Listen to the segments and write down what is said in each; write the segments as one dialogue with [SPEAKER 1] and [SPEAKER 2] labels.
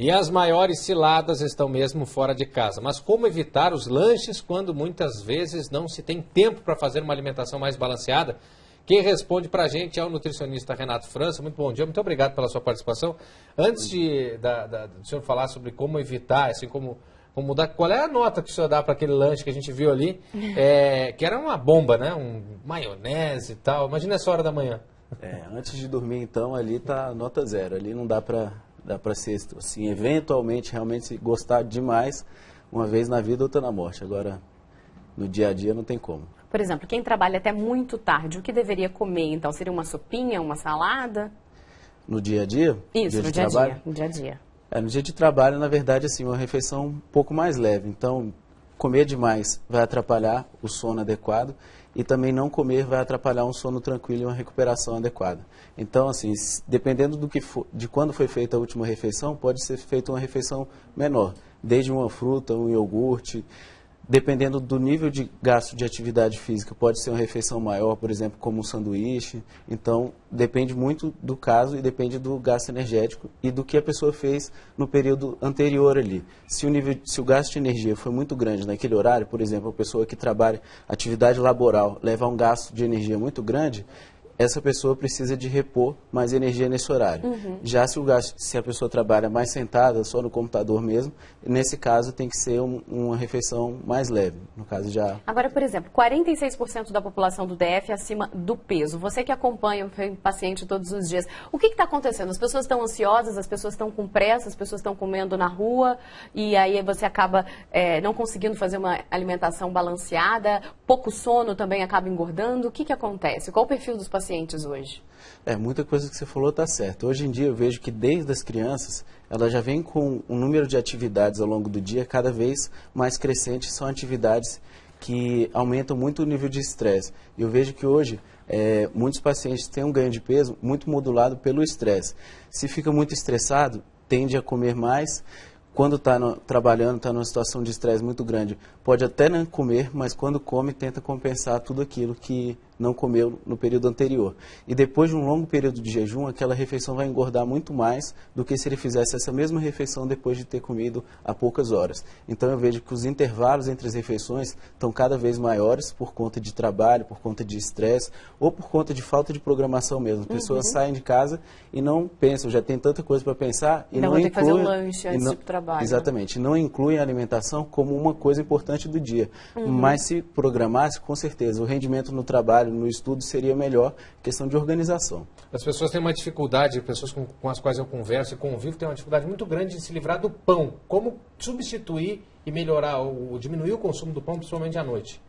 [SPEAKER 1] E as maiores ciladas estão mesmo fora de casa. Mas como evitar os lanches quando muitas vezes não se tem tempo para fazer uma alimentação mais balanceada? Quem responde para a gente é o nutricionista Renato França. Muito bom dia, muito obrigado pela sua participação. Antes do senhor falar sobre como evitar, assim, como mudar, qual é a nota que o senhor dá para aquele lanche que a gente viu ali, que era uma bomba, né? Maionese e tal. Imagina essa hora da manhã.
[SPEAKER 2] Antes de dormir, então, ali tá nota 0. Ali não dá para ser, assim, eventualmente, realmente gostar demais, uma vez na vida, outra na morte. Agora, no dia a dia, não tem como.
[SPEAKER 3] Por exemplo, quem trabalha até muito tarde, o que deveria comer, então? Seria uma sopinha, uma salada?
[SPEAKER 2] No dia a dia?
[SPEAKER 3] Isso, no dia a dia. No dia a dia.
[SPEAKER 2] No dia de trabalho, na verdade, assim, uma refeição um pouco mais leve. Então, comer demais vai atrapalhar o sono adequado e também não comer vai atrapalhar um sono tranquilo e uma recuperação adequada. Então, assim, dependendo de quando foi feita a última refeição, pode ser feita uma refeição menor, desde uma fruta, um iogurte. Dependendo do nível de gasto de atividade física, pode ser uma refeição maior, por exemplo, como um sanduíche. Então, depende muito do caso e depende do gasto energético e do que a pessoa fez no período anterior ali. Se o gasto de energia foi muito grande naquele horário, por exemplo, a pessoa que trabalha atividade laboral leva a um gasto de energia muito grande, essa pessoa precisa de repor mais energia nesse horário. Já se a pessoa trabalha mais sentada, só no computador mesmo, nesse caso tem que ser uma refeição mais leve. No caso já...
[SPEAKER 3] Agora, por exemplo, 46% da população do DF acima do peso. Você que acompanha o paciente todos os dias, o que está acontecendo? As pessoas estão ansiosas, as pessoas estão com pressa, as pessoas estão comendo na rua e aí você acaba não conseguindo fazer uma alimentação balanceada, pouco sono também acaba engordando. O que acontece? Qual o perfil dos pacientes hoje?
[SPEAKER 2] Muita coisa que você falou está certo. Hoje em dia eu vejo que desde as crianças, elas já vêm com um número de atividades ao longo do dia cada vez mais crescente. São atividades que aumentam muito o nível de estresse. Eu vejo que hoje muitos pacientes têm um ganho de peso muito modulado pelo estresse. Se fica muito estressado, tende a comer mais. Quando está trabalhando, está numa situação de estresse muito grande, pode até não comer, mas quando come, tenta compensar tudo aquilo que não comeu no período anterior. E depois de um longo período de jejum, aquela refeição vai engordar muito mais do que se ele fizesse essa mesma refeição depois de ter comido há poucas horas. Então eu vejo que os intervalos entre as refeições estão cada vez maiores por conta de trabalho, por conta de estresse ou por conta de falta de programação mesmo. As pessoas saem de casa e não pensam, já tem tanta coisa para pensar e não incluem...
[SPEAKER 3] Vou ter que fazer um lanche antes do trabalho.
[SPEAKER 2] Exatamente, não incluem a alimentação como uma coisa importante do dia. Mas se programasse, com certeza, o rendimento no trabalho, no estudo seria melhor, questão de organização.
[SPEAKER 1] As pessoas têm uma dificuldade, pessoas com as quais eu converso e convivo, têm uma dificuldade muito grande de se livrar do pão. Como substituir e melhorar, ou diminuir o consumo do pão, principalmente à noite?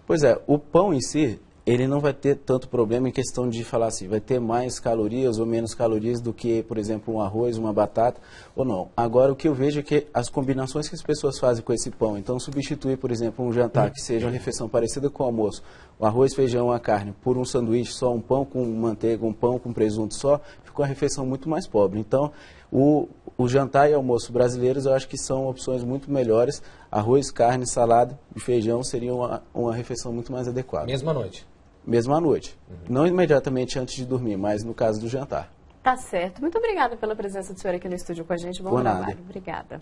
[SPEAKER 2] Pois é, o pão em si, ele não vai ter tanto problema em questão de falar assim, vai ter mais calorias ou menos calorias do que, por exemplo, um arroz, uma batata ou não. Agora, o que eu vejo é que as combinações que as pessoas fazem com esse pão, então substituir, por exemplo, um jantar que seja uma refeição parecida com o almoço, o arroz, feijão, a carne, por um sanduíche só, um pão com manteiga, um pão com presunto só, fica uma refeição muito mais pobre. Então, o jantar e almoço brasileiros eu acho que são opções muito melhores. Arroz, carne, salada e feijão seriam uma refeição muito mais adequada.
[SPEAKER 1] Mesma noite?
[SPEAKER 2] Mesmo à noite. Não imediatamente antes de dormir, mas no caso do jantar.
[SPEAKER 3] Tá certo. Muito obrigada pela presença do senhor aqui no estúdio com a gente. Bom trabalho. Obrigada.